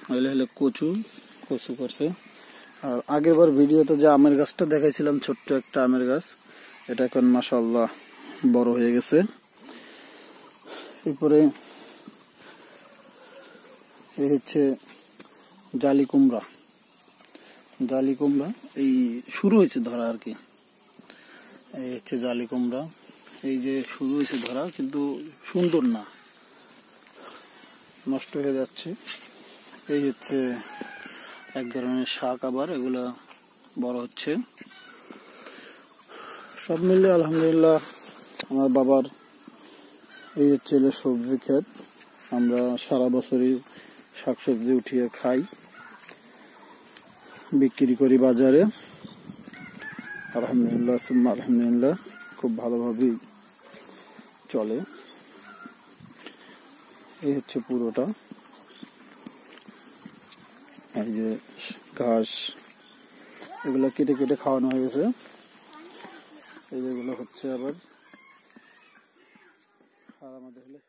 হলে হলে কচু করছে। আর আগের বার ভিডিওতে যে আমের গাছটা দেখাইছিলাম, ছোট্ট একটা আমের গাছ, এটা এখন মাশাআল্লাহ বড় হয়ে গেছে। এরপরে এই হচ্ছে জালি কুমড়া, এই শুরু হয়েছে ধরা আর কি। এই হচ্ছে জালি কুমড়া, এই যে শুরু হয়েছে ধরা, কিন্তু সুন্দর না, নষ্ট হয়ে যাচ্ছে। এই হচ্ছে এক ধরনের শাক, আবার এগুলা বড় হচ্ছে। সব মিলে আলহামদুলিল্লাহ আমার বাবার এই হচ্ছে সবজি ক্ষেত। আমরা সারা বছরই শাকসবজি উঠিয়ে খাই, বিক্রি করি বাজারে। আলহামদুলিল্লাহ সুম্মা আলহামদুলিল্লাহ, খুব ভালোভাবেই চলে। এই হচ্ছে পুরোটা, এই যে ঘাস, এগুলো কেটে কেটে খাওয়ানো হয়ে গেছে। এই যেগুলো হচ্ছে আবার আর আমাদের হলে